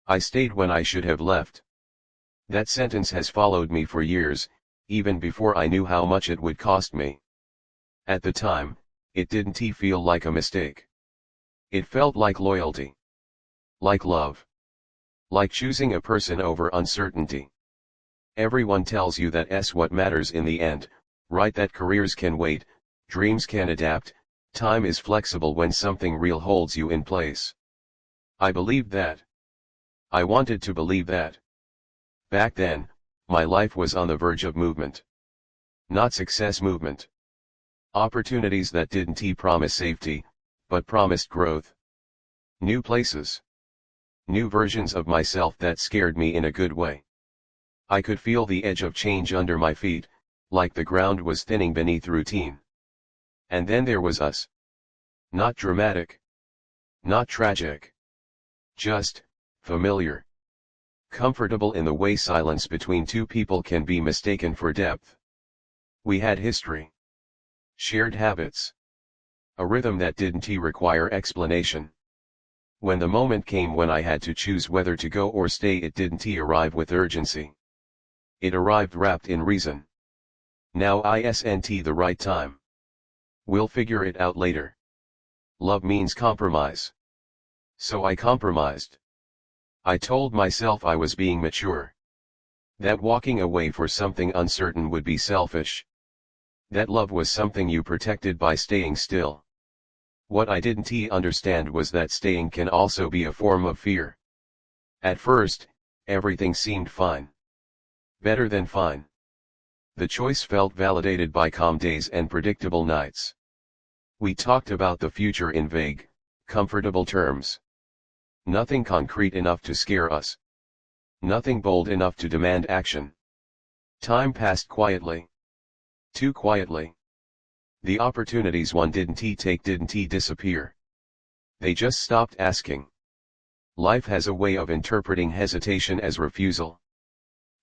I stayed when I should have left. That sentence has followed me for years, even before I knew how much it would cost me. At the time, it didn't feel like a mistake. It felt like loyalty. Like love. Like choosing a person over uncertainty. Everyone tells you that's what matters in the end, right? That careers can wait, dreams can adapt, time is flexible when something real holds you in place. I believed that. I wanted to believe that. Back then, my life was on the verge of movement. Not success movement. Opportunities that didn't promise safety, but promised growth. New places. New versions of myself that scared me in a good way. I could feel the edge of change under my feet, like the ground was thinning beneath routine. And then there was us. Not dramatic. Not tragic. Just, familiar. Comfortable in the way silence between two people can be mistaken for depth. We had history. Shared habits. A rhythm that didn't require explanation. When the moment came when I had to choose whether to go or stay, it didn't arrive with urgency. It arrived wrapped in reason. Now isn't the right time. We'll figure it out later. Love means compromise. So I compromised. I told myself I was being mature. That walking away for something uncertain would be selfish. That love was something you protected by staying still. What I didn't understand was that staying can also be a form of fear. At first, everything seemed fine. Better than fine. The choice felt validated by calm days and predictable nights. We talked about the future in vague, comfortable terms. Nothing concrete enough to scare us. Nothing bold enough to demand action. Time passed quietly. Too quietly. The opportunities one didn't take didn't disappear. They just stopped asking. Life has a way of interpreting hesitation as refusal.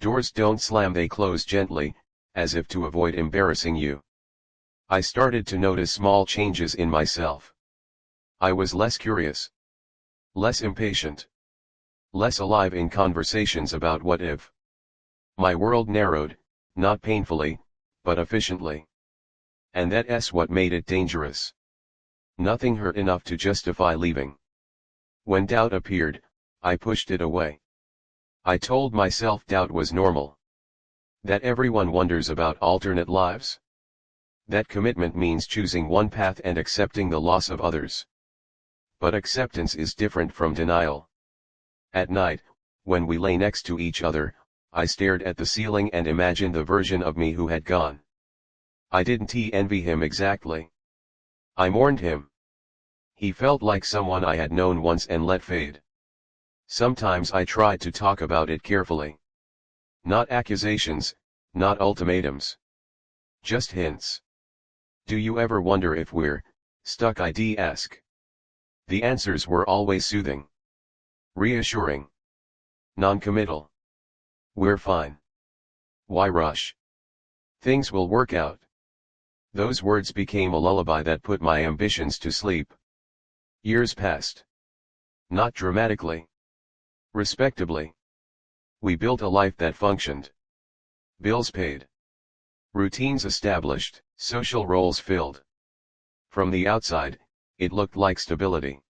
Doors don't slam, they close gently, as if to avoid embarrassing you. I started to notice small changes in myself. I was less curious. Less impatient. Less alive in conversations about what if. My world narrowed, not painfully, but efficiently. And that's what made it dangerous. Nothing hurt enough to justify leaving. When doubt appeared, I pushed it away. I told myself doubt was normal. That everyone wonders about alternate lives. That commitment means choosing one path and accepting the loss of others. But acceptance is different from denial. At night, when we lay next to each other, I stared at the ceiling and imagined the version of me who had gone. I didn't envy him exactly. I mourned him. He felt like someone I had known once and let fade. Sometimes I tried to talk about it carefully. Not accusations, not ultimatums. Just hints. Do you ever wonder if we're stuck? I'd ask. The answers were always soothing. Reassuring. Non-committal. We're fine. Why rush? Things will work out. Those words became a lullaby that put my ambitions to sleep. Years passed. Not dramatically. Respectably. We built a life that functioned. Bills paid. Routines established, social roles filled. From the outside, it looked like stability.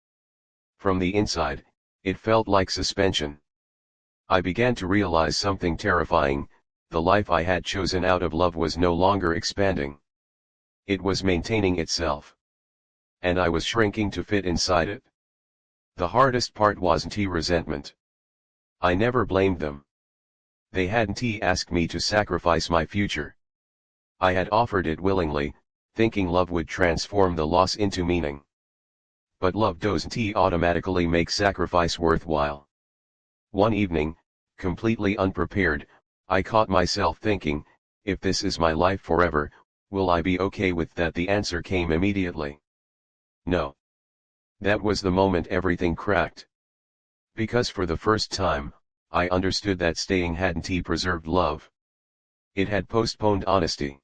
From the inside, it felt like suspension. I began to realize something terrifying: the life I had chosen out of love was no longer expanding. It was maintaining itself. And I was shrinking to fit inside it. The hardest part wasn't resentment. I never blamed them. They hadn't asked me to sacrifice my future. I had offered it willingly, thinking love would transform the loss into meaning. But love doesn't automatically make sacrifice worthwhile. One evening, completely unprepared, I caught myself thinking, if this is my life forever, will I be okay with that? The answer came immediately. No. That was the moment everything cracked. Because for the first time, I understood that staying hadn't preserved love. It had postponed honesty.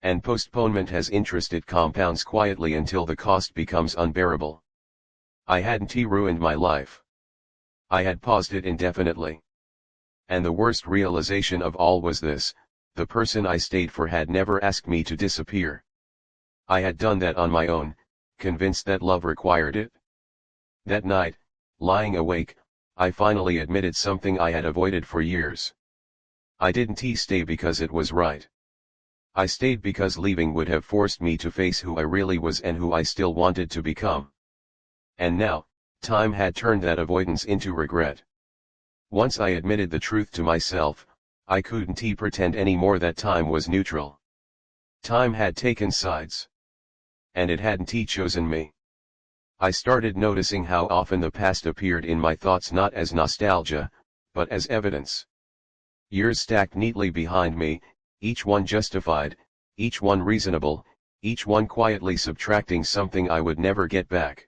And postponement has interest. It compounds quietly until the cost becomes unbearable. I hadn't ruined my life. I had paused it indefinitely. And the worst realization of all was this: the person I stayed for had never asked me to disappear. I had done that on my own, convinced that love required it. That night, lying awake, I finally admitted something I had avoided for years. I didn't stay because it was right. I stayed because leaving would have forced me to face who I really was and who I still wanted to become. And now, time had turned that avoidance into regret. Once I admitted the truth to myself, I couldn't pretend anymore that time was neutral. Time had taken sides. And it hadn't chosen me. I started noticing how often the past appeared in my thoughts not as nostalgia, but as evidence. Years stacked neatly behind me, each one justified, each one reasonable, each one quietly subtracting something I would never get back.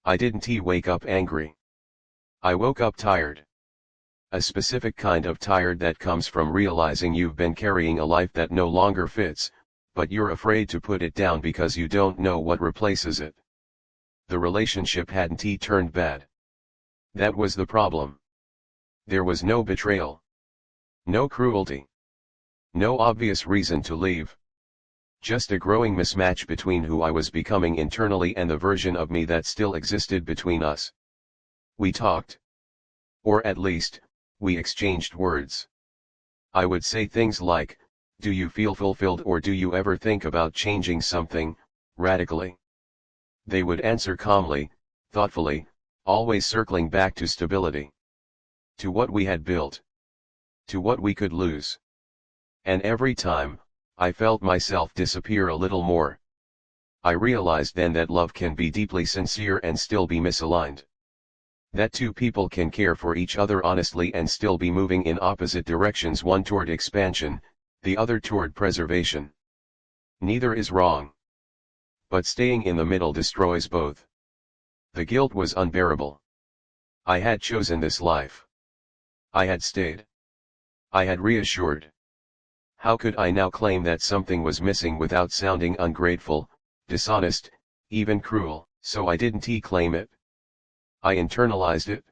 I didn't wake up angry. I woke up tired. A specific kind of tired that comes from realizing you've been carrying a life that no longer fits, but you're afraid to put it down because you don't know what replaces it. The relationship hadn't turned bad. That was the problem. There was no betrayal. No cruelty. No obvious reason to leave. Just a growing mismatch between who I was becoming internally and the version of me that still existed between us. We talked. Or at least, we exchanged words. I would say things like, "Do you feel fulfilled, or do you ever think about changing something, radically?" They would answer calmly, thoughtfully, always circling back to stability. To what we had built. To what we could lose. And every time, I felt myself disappear a little more. I realized then that love can be deeply sincere and still be misaligned. That two people can care for each other honestly and still be moving in opposite directions, one toward expansion, the other toward preservation. Neither is wrong. But staying in the middle destroys both. The guilt was unbearable. I had chosen this life. I had stayed. I had reassured. How could I now claim that something was missing without sounding ungrateful, dishonest, even cruel? So I didn't claim it. I internalized it.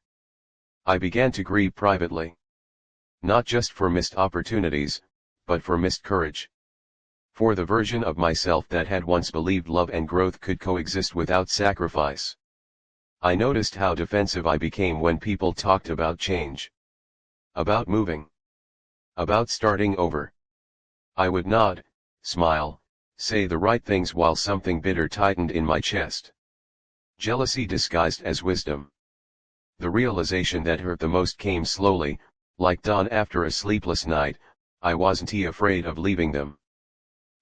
I began to grieve privately. Not just for missed opportunities, but for missed courage. For the version of myself that had once believed love and growth could coexist without sacrifice. I noticed how defensive I became when people talked about change. About moving. About starting over. I would nod, smile, say the right things while something bitter tightened in my chest. Jealousy disguised as wisdom. The realization that hurt the most came slowly, like dawn after a sleepless night. I wasn't afraid of leaving them.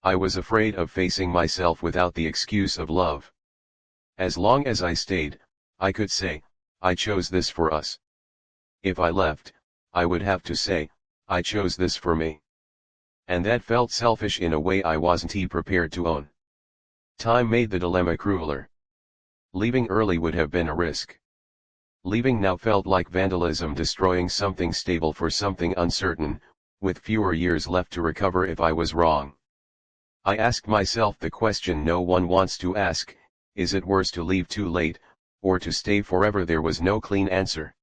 I was afraid of facing myself without the excuse of love. As long as I stayed, I could say, "I chose this for us." If I left, I would have to say, "I chose this for me." And that felt selfish in a way I wasn't prepared to own. Time made the dilemma crueler. Leaving early would have been a risk. Leaving now felt like vandalism, destroying something stable for something uncertain, with fewer years left to recover if I was wrong. I asked myself the question no one wants to ask: is it worse to leave too late, or to stay forever? There was no clean answer.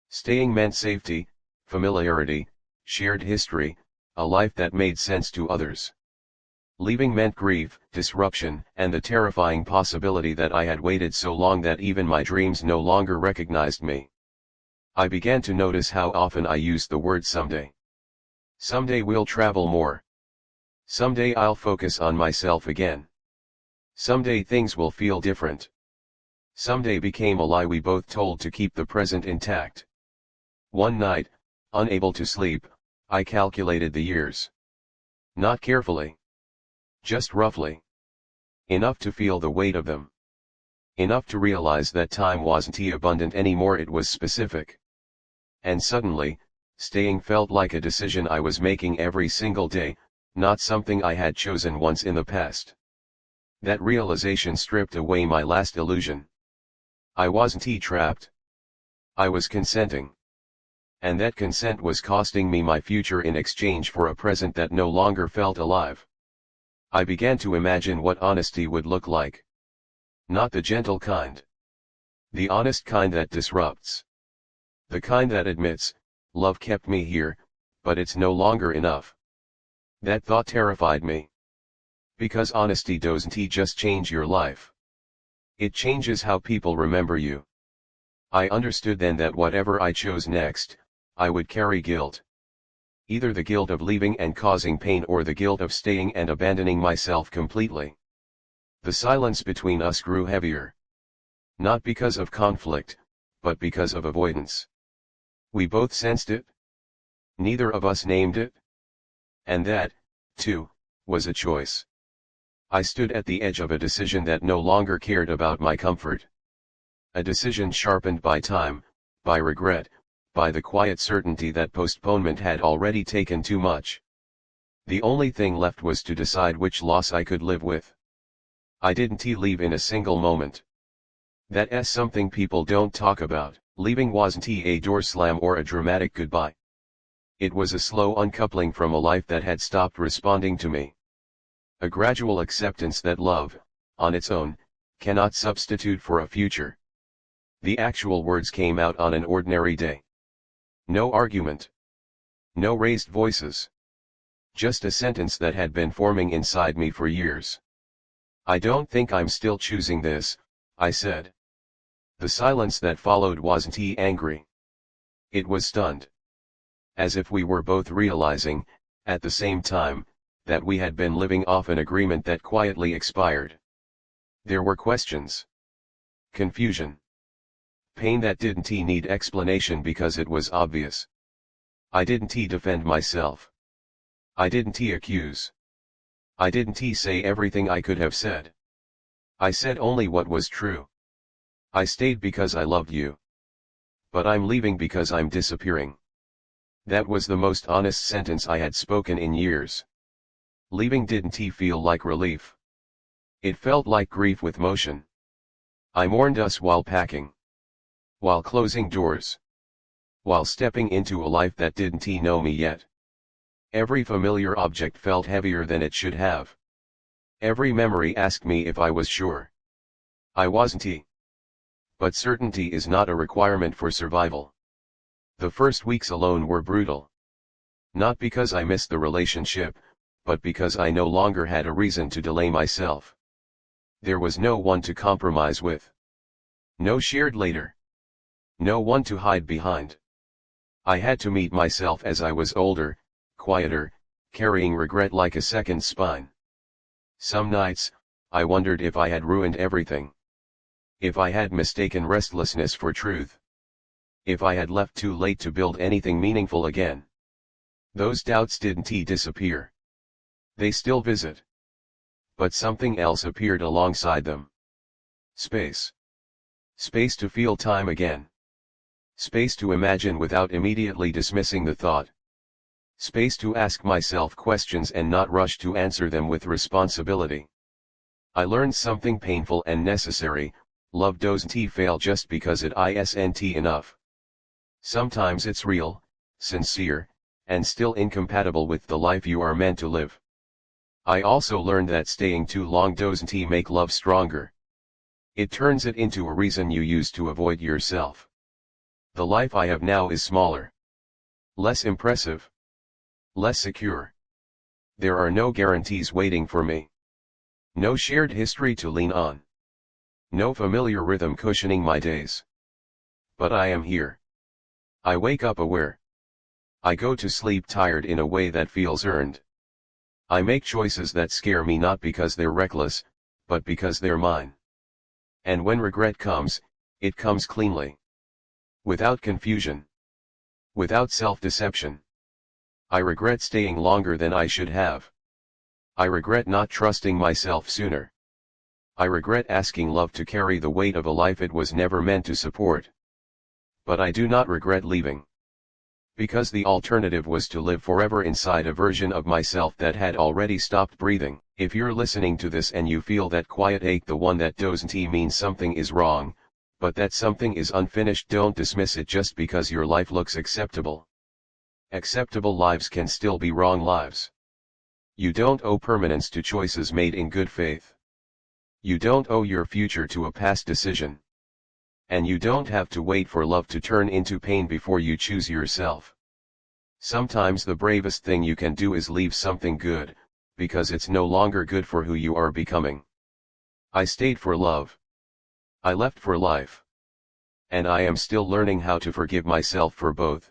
Staying meant safety, familiarity, shared history, a life that made sense to others. Leaving meant grief, disruption, and the terrifying possibility that I had waited so long that even my dreams no longer recognized me. I began to notice how often I used the word someday. Someday we'll travel more. Someday I'll focus on myself again. Someday things will feel different. Someday became a lie we both told to keep the present intact. One night, unable to sleep, I calculated the years. Not carefully. Just roughly. Enough to feel the weight of them. Enough to realize that time wasn't abundant anymore, it was specific. And suddenly, staying felt like a decision I was making every single day, not something I had chosen once in the past. That realization stripped away my last illusion. I wasn't trapped. I was consenting. And that consent was costing me my future in exchange for a present that no longer felt alive. I began to imagine what honesty would look like. Not the gentle kind. The honest kind that disrupts. The kind that admits, love kept me here, but it's no longer enough. That thought terrified me. Because honesty doesn't just change your life. It changes how people remember you. I understood then that whatever I chose next, I would carry guilt. Either the guilt of leaving and causing pain or the guilt of staying and abandoning myself completely. The silence between us grew heavier. Not because of conflict, but because of avoidance. We both sensed it. Neither of us named it. And that, too, was a choice. I stood at the edge of a decision that no longer cared about my comfort. A decision sharpened by time, by regret, by the quiet certainty that postponement had already taken too much. The only thing left was to decide which loss I could live with. I didn't leave in a single moment. That's something people don't talk about. Leaving wasn't a door slam or a dramatic goodbye. It was a slow uncoupling from a life that had stopped responding to me. A gradual acceptance that love, on its own, cannot substitute for a future. The actual words came out on an ordinary day. No argument. No raised voices. Just a sentence that had been forming inside me for years. I don't think I'm still choosing this, I said. The silence that followed wasn't angry. It was stunned. As if we were both realizing, at the same time, that we had been living off an agreement that quietly expired. There were questions. Confusion. Pain that didn't need explanation because it was obvious. I didn't defend myself. I didn't accuse. I didn't say everything I could have said. I said only what was true. I stayed because I loved you. But I'm leaving because I'm disappearing. That was the most honest sentence I had spoken in years. Leaving didn't feel like relief. It felt like grief with motion. I mourned us while packing. While closing doors. While stepping into a life that didn't know me yet. Every familiar object felt heavier than it should have. Every memory asked me if I was sure. I wasn't. But certainty is not a requirement for survival. The first weeks alone were brutal. Not because I missed the relationship, but because I no longer had a reason to delay myself. There was no one to compromise with. No shared later. No one to hide behind. I had to meet myself as I was older, quieter, carrying regret like a second spine. Some nights, I wondered if I had ruined everything. If I had mistaken restlessness for truth. If I had left too late to build anything meaningful again. Those doubts didn't disappear. They still visit. But something else appeared alongside them. Space. Space to feel time again. Space to imagine without immediately dismissing the thought. Space to ask myself questions and not rush to answer them with responsibility. I learned something painful and necessary. Love doesn't fail just because it isn't enough. Sometimes it's real, sincere, and still incompatible with the life you are meant to live. I also learned that staying too long doesn't make love stronger. It turns it into a reason you use to avoid yourself. The life I have now is smaller. Less impressive. Less secure. There are no guarantees waiting for me. No shared history to lean on. No familiar rhythm cushioning my days. But I am here. I wake up aware. I go to sleep tired in a way that feels earned. I make choices that scare me not because they're reckless, but because they're mine. And when regret comes, it comes cleanly. Without confusion. Without self-deception. I regret staying longer than I should have. I regret not trusting myself sooner. I regret asking love to carry the weight of a life it was never meant to support. But I do not regret leaving. Because the alternative was to live forever inside a version of myself that had already stopped breathing. If you're listening to this and you feel that quiet ache, the one that doesn't mean something is wrong, but that something is unfinished, don't dismiss it just because your life looks acceptable. Acceptable lives can still be wrong lives. You don't owe permanence to choices made in good faith. You don't owe your future to a past decision. And you don't have to wait for love to turn into pain before you choose yourself. Sometimes the bravest thing you can do is leave something good, because it's no longer good for who you are becoming. I stayed for love. I left for life. And I am still learning how to forgive myself for both.